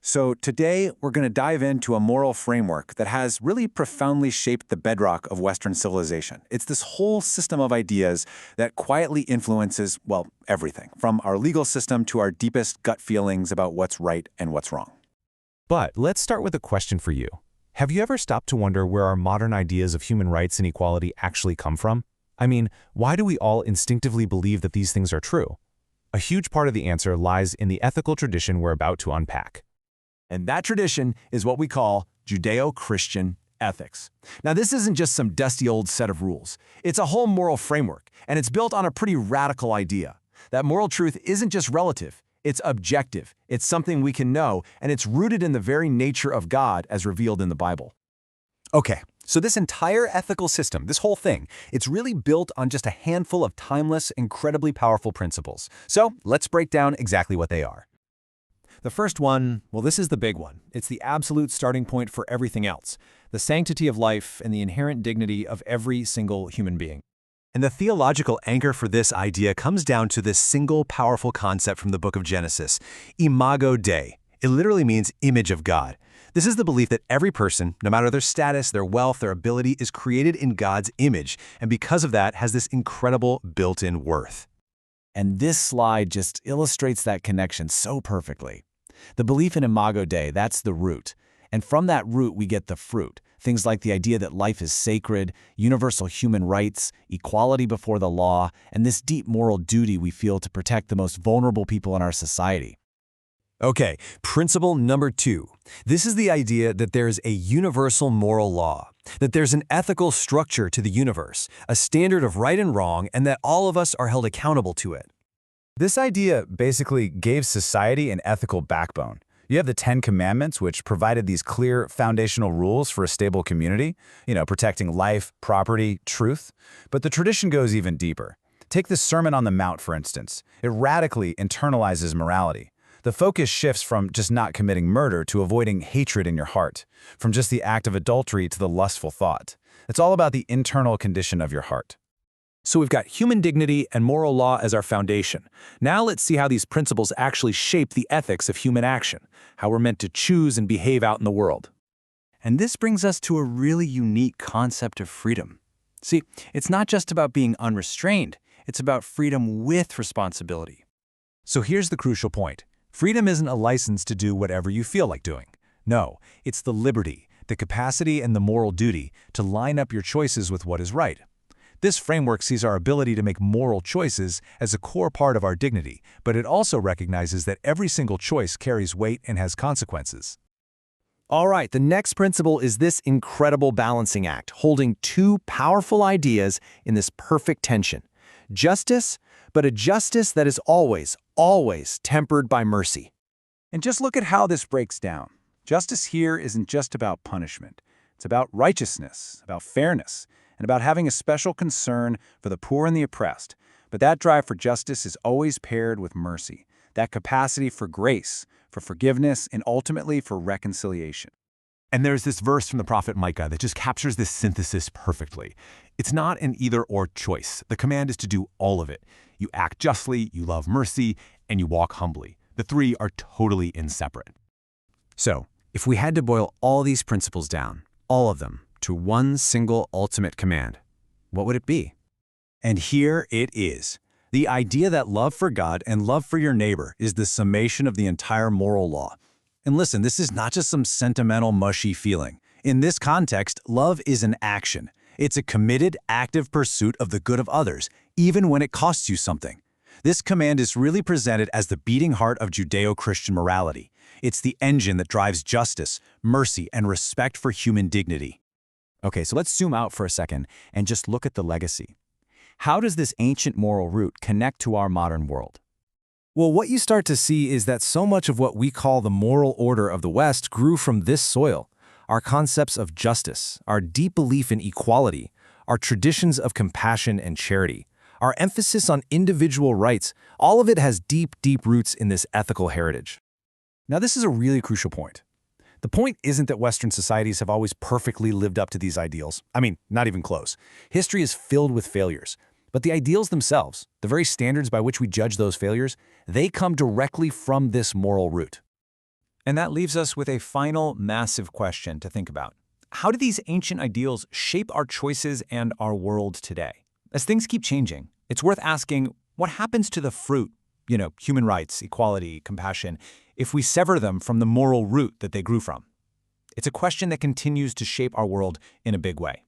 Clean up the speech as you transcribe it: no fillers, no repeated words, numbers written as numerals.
So today, we're going to dive into a moral framework that has really profoundly shaped the bedrock of Western civilization. It's this whole system of ideas that quietly influences, well, everything, from our legal system to our deepest gut feelings about what's right and what's wrong. But let's start with a question for you. Have you ever stopped to wonder where our modern ideas of human rights and equality actually come from? I mean, why do we all instinctively believe that these things are true? A huge part of the answer lies in the ethical tradition we're about to unpack. And that tradition is what we call Judeo-Christian ethics. Now, this isn't just some dusty old set of rules. It's a whole moral framework, and it's built on a pretty radical idea. That moral truth isn't just relative, it's objective. It's something we can know, and it's rooted in the very nature of God as revealed in the Bible. Okay, so this entire ethical system, this whole thing, it's really built on just a handful of timeless, incredibly powerful principles. So let's break down exactly what they are. The first one, well, this is the big one. It's the absolute starting point for everything else, the sanctity of life and the inherent dignity of every single human being. And the theological anchor for this idea comes down to this single powerful concept from the book of Genesis, imago Dei. It literally means image of God. This is the belief that every person, no matter their status, their wealth, their ability, is created in God's image, and because of that has this incredible built-in worth. And this slide just illustrates that connection so perfectly. The belief in imago Dei, that's the root. And from that root, we get the fruit. Things like the idea that life is sacred, universal human rights, equality before the law, and this deep moral duty we feel to protect the most vulnerable people in our society. Okay, principle number 2. This is the idea that there's a universal moral law, that there's an ethical structure to the universe, a standard of right and wrong, and that all of us are held accountable to it. This idea basically gave society an ethical backbone. You have the 10 Commandments, which provided these clear foundational rules for a stable community, protecting life, property, truth. But the tradition goes even deeper. Take the Sermon on the Mount, for instance. It radically internalizes morality. The focus shifts from just not committing murder to avoiding hatred in your heart, from just the act of adultery to the lustful thought. It's all about the internal condition of your heart. So we've got human dignity and moral law as our foundation. Now let's see how these principles actually shape the ethics of human action, how we're meant to choose and behave out in the world. And this brings us to a really unique concept of freedom. See, it's not just about being unrestrained, it's about freedom with responsibility. So here's the crucial point. Freedom isn't a license to do whatever you feel like doing. No, it's the liberty, the capacity, and the moral duty to line up your choices with what is right. This framework sees our ability to make moral choices as a core part of our dignity, but it also recognizes that every single choice carries weight and has consequences. All right, the next principle is this incredible balancing act, holding two powerful ideas in this perfect tension. Justice, but a justice that is always, always tempered by mercy. And just look at how this breaks down. Justice here isn't just about punishment. It's about righteousness, about fairness, and about having a special concern for the poor and the oppressed. But that drive for justice is always paired with mercy, that capacity for grace, for forgiveness, and ultimately for reconciliation. And there's this verse from the prophet Micah that just captures this synthesis perfectly. It's not an either-or choice. The command is to do all of it. You act justly, you love mercy, and you walk humbly. The three are totally inseparate. So, if we had to boil all these principles down, all of them, to one single ultimate command, what would it be? And here it is. The idea that love for God and love for your neighbor is the summation of the entire moral law. And listen, this is not just some sentimental, mushy feeling. In this context, love is an action. It's a committed, active pursuit of the good of others, even when it costs you something. This command is really presented as the beating heart of Judeo-Christian morality. It's the engine that drives justice, mercy, and respect for human dignity. Okay, so let's zoom out for a second and just look at the legacy. How does this ancient moral root connect to our modern world? Well, what you start to see is that so much of what we call the moral order of the West grew from this soil. Our concepts of justice, our deep belief in equality, our traditions of compassion and charity, our emphasis on individual rights, all of it has deep, deep roots in this ethical heritage. Now, this is a really crucial point. The point isn't that Western societies have always perfectly lived up to these ideals. I mean, not even close. History is filled with failures. But the ideals themselves, the very standards by which we judge those failures, they come directly from this moral root. And that leaves us with a final massive question to think about. How do these ancient ideals shape our choices and our world today? As things keep changing, it's worth asking, what happens to the fruit, human rights, equality, compassion, if we sever them from the moral root that they grew from? It's a question that continues to shape our world in a big way.